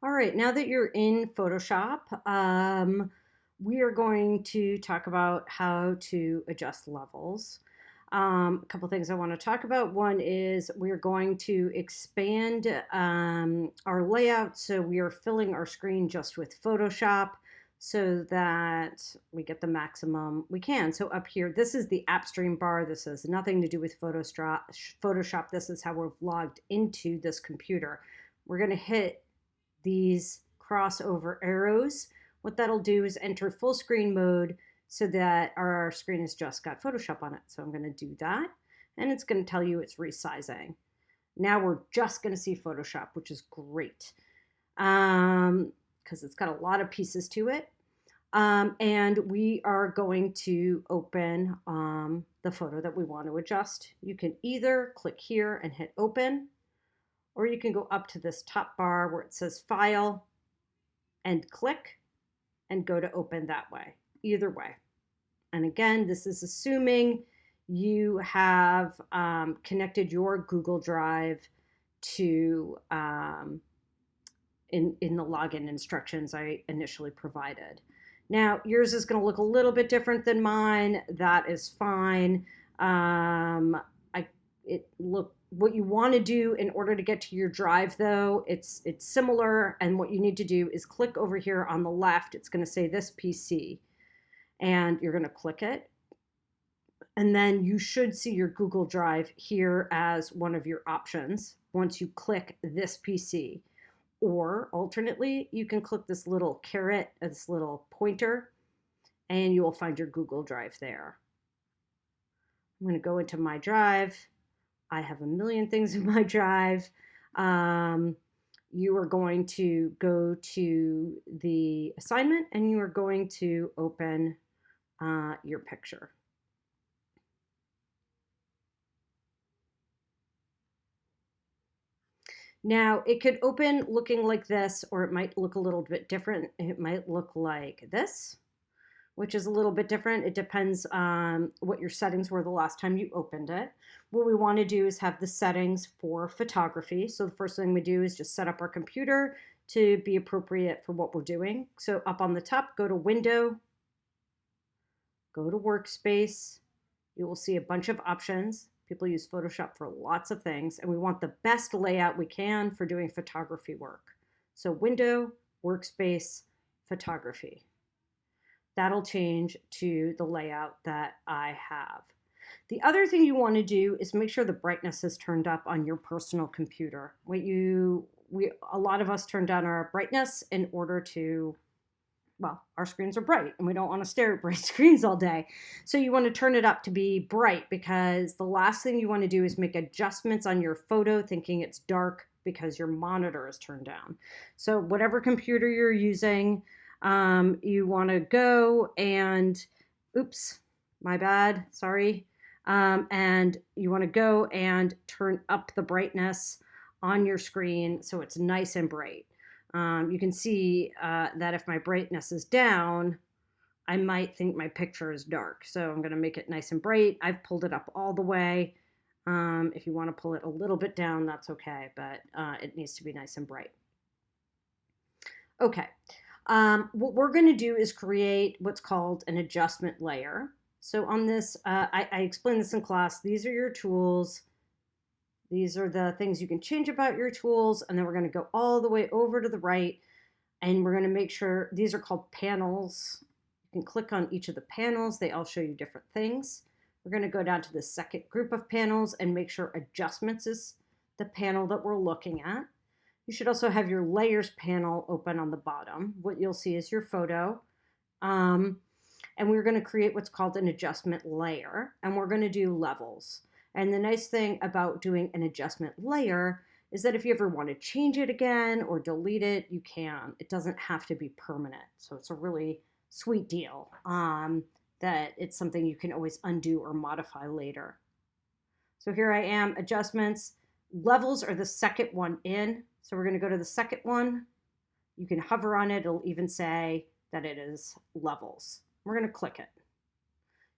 All right, now that you're in Photoshop, we are going to talk about how to adjust levels. A couple things I want to talk about. One is we're going to expand our layout so we are filling our screen just with Photoshop so that we get the maximum we can. So up here, this is the app stream bar. This has nothing to do with Photoshop. This is how we're logged into this computer. We're going to hit these crossover arrows. What that'll do is enter full screen mode so that our screen has just got Photoshop on it. So I'm going to do that, and it's going to tell you it's resizing. Now we're just going to see Photoshop, which is great because it's got a lot of pieces to it. And we are going to open the photo that we want to adjust. You can either click here and hit open, or you can go up to this top bar where it says File and click and go to open that way. Either way. And again, this is assuming you have connected your Google Drive to in the login instructions I initially provided. Now, yours is going to look a little bit different than mine. That is fine. What you want to do in order to get to your drive, though, it's similar, and what you need to do is click over here on the left. It's going to say this PC, and you're going to click it, and then you should see your Google Drive here as one of your options once you click this PC. Or alternately, you can click this little caret, this little pointer, and you will find your Google Drive there. I'm going to go into my drive. I have a million things in my drive. You are going to go to the assignment and you are going to open your picture. Now, it could open looking like this, or it might look a little bit different. It might look like this, which is a little bit different. It depends on what your settings were the last time you opened it. What we want to do is have the settings for photography. So the first thing we do is just set up our computer to be appropriate for what we're doing. So up on the top, go to Window, go to Workspace. You will see a bunch of options. People use Photoshop for lots of things, and we want the best layout we can for doing photography work. So Window, Workspace, Photography. That'll change to the layout that I have. The other thing you want to do is make sure the brightness is turned up on your personal computer. A lot of us turn down our brightness in order to, well, our screens are bright and we don't want to stare at bright screens all day. So you want to turn it up to be bright, because the last thing you want to do is make adjustments on your photo thinking it's dark because your monitor is turned down. So whatever computer you're using, you want to go and, oops, my bad, sorry. And you want to go and turn up the brightness on your screen so it's nice and bright. You can see that if my brightness is down, I might think my picture is dark. So I'm going to make it nice and bright. I've pulled it up all the way. If you want to pull it a little bit down, that's okay, but it needs to be nice and bright. Okay. What we're going to do is create what's called an adjustment layer. So on this, I explained this in class. These are your tools. These are the things you can change about your tools. And then we're going to go all the way over to the right. And we're going to make sure these are called panels. You can click on each of the panels. They all show you different things. We're going to go down to the second group of panels and make sure adjustments is the panel that we're looking at. You should also have your layers panel open on the bottom. What you'll see is your photo. And we're going to create what's called an adjustment layer. And we're going to do levels. And the nice thing about doing an adjustment layer is that if you ever want to change it again or delete it, you can. It doesn't have to be permanent. So it's a really sweet deal that it's something you can always undo or modify later. So here I am, adjustments. Levels are the second one in. So we're going to go to the second one. You can hover on it. It'll even say that it is levels. We're going to click it.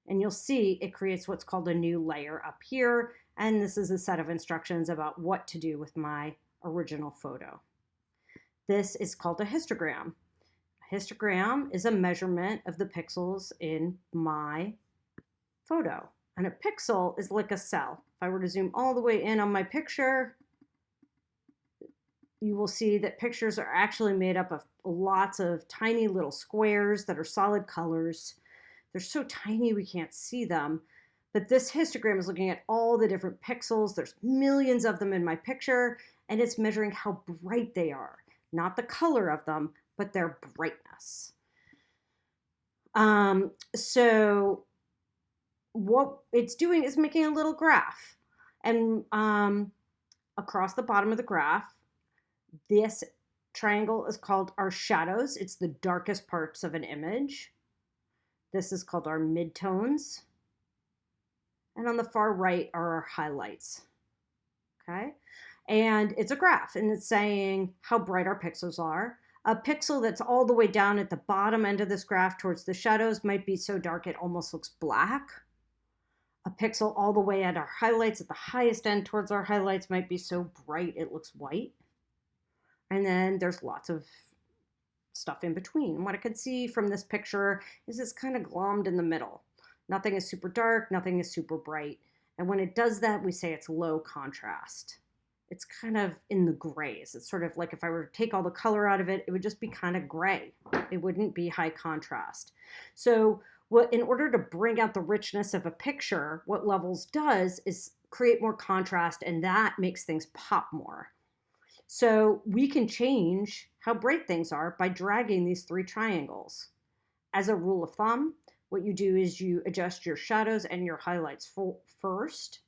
And you'll see it creates what's called a new layer up here. And this is a set of instructions about what to do with my original photo. This is called a histogram. A histogram is a measurement of the pixels in my photo. And a pixel is like a cell. If I were to zoom all the way in on my picture, you will see that pictures are actually made up of lots of tiny little squares that are solid colors. They're so tiny we can't see them. But this histogram is looking at all the different pixels. There's millions of them in my picture, and it's measuring how bright they are. Not the color of them, but their brightness. So what it's doing is making a little graph. And across the bottom of the graph, this triangle is called our shadows. It's the darkest parts of an image. This is called our midtones. And on the far right are our highlights. Okay? And it's a graph, and it's saying how bright our pixels are. A pixel that's all the way down at the bottom end of this graph towards the shadows might be so dark it almost looks black. A pixel all the way at our highlights at the highest end towards our highlights might be so bright it looks white. And then there's lots of stuff in between. What I could see from this picture is it's kind of glommed in the middle. Nothing is super dark, nothing is super bright. And when it does that, we say it's low contrast. It's kind of in the grays. It's sort of like if I were to take all the color out of it, it would just be kind of gray. It wouldn't be high contrast. So in order to bring out the richness of a picture, what Levels does is create more contrast, and that makes things pop more. So we can change how bright things are by dragging these three triangles. As a rule of thumb, what you do is you adjust your shadows and your highlights first.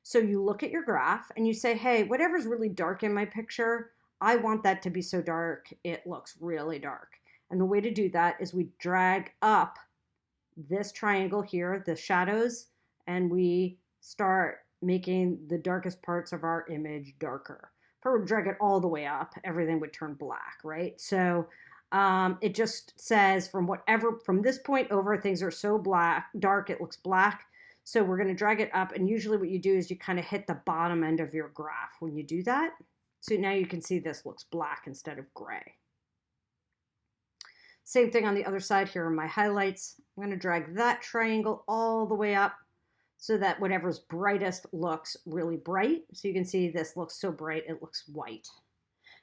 So you look at your graph and you say, hey, whatever's really dark in my picture, I want that to be so dark it looks really dark. And the way to do that is we drag up this triangle here, the shadows, and we start making the darkest parts of our image darker. If I were to drag it all the way up, everything would turn black, right? So it just says from this point over, things are so dark, it looks black. So we're going to drag it up. And usually what you do is you kind of hit the bottom end of your graph when you do that. So now you can see this looks black instead of gray. Same thing on the other side. Here are my highlights. I'm going to drag that triangle all the way up so that whatever's brightest looks really bright. So you can see this looks so bright, it looks white.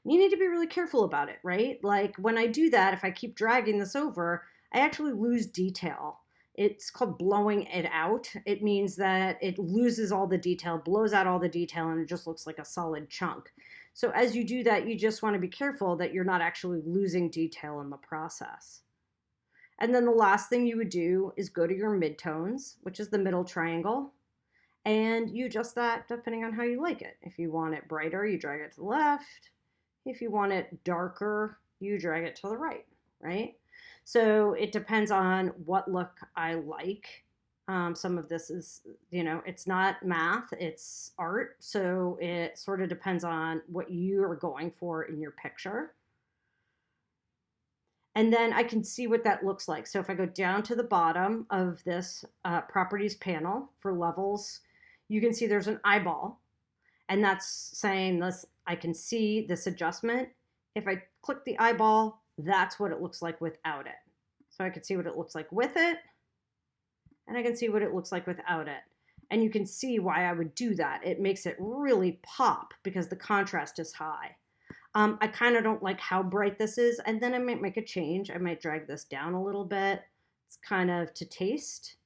And you need to be really careful about it, right? Like when I do that, if I keep dragging this over, I actually lose detail. It's called blowing it out. It means that it loses all the detail, blows out all the detail, and it just looks like a solid chunk. So as you do that, you just want to be careful that you're not actually losing detail in the process. And then the last thing you would do is go to your midtones, which is the middle triangle, and you adjust that depending on how you like it. If you want it brighter, you drag it to the left. If you want it darker, you drag it to the right, right? So it depends on what look I like. Some of this is, it's not math, it's art. So it sort of depends on what you are going for in your picture. And then I can see what that looks like. So if I go down to the bottom of this properties panel for Levels, you can see there's an eyeball. And that's saying this, I can see this adjustment. If I click the eyeball, that's what it looks like without it. So I can see what it looks like with it, and I can see what it looks like without it. And you can see why I would do that. It makes it really pop because the contrast is high. I kind of don't like how bright this is, and then I might make a change. I might drag this down a little bit. It's kind of to taste.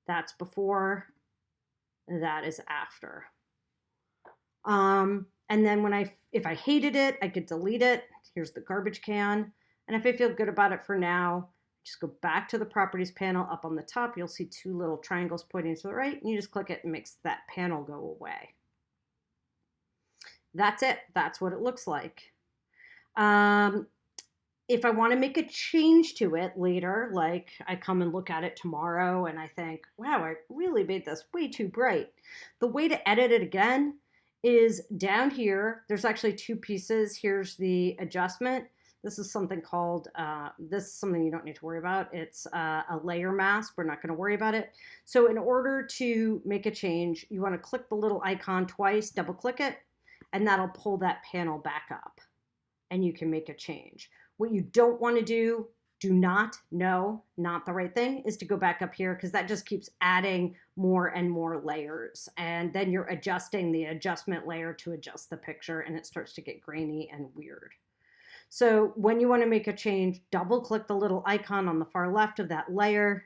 That's before, that is after. And then if I hated it, I could delete it. Here's the garbage can. And if I feel good about it for now, just go back to the properties panel. Up on the top, you'll see two little triangles pointing to the right, and you just click it and it makes that panel go away. That's it. That's what it looks like. If I want to make a change to it later, like I come and look at it tomorrow and I think, wow, I really made this way too bright. The way to edit it again is down here. There's actually two pieces. Here's the adjustment. This is something called, this is something you don't need to worry about. It's a layer mask. We're not going to worry about it. So in order to make a change, you want to click the little icon twice, double click it, and that'll pull that panel back up. and you can make a change. What you don't want to do not, no, not the right thing, is to go back up here, because that just keeps adding more and more layers. And then you're adjusting the adjustment layer to adjust the picture, and it starts to get grainy and weird. So when you want to make a change, double click the little icon on the far left of that layer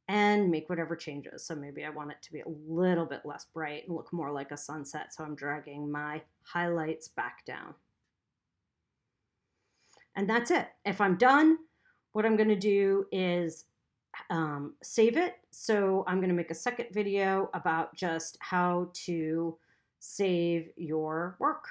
and make whatever changes. So maybe I want it to be a little bit less bright and look more like a sunset. So I'm dragging my highlights back down. And that's it. If I'm done, what I'm going to do is save it. So I'm going to make a second video about just how to save your work.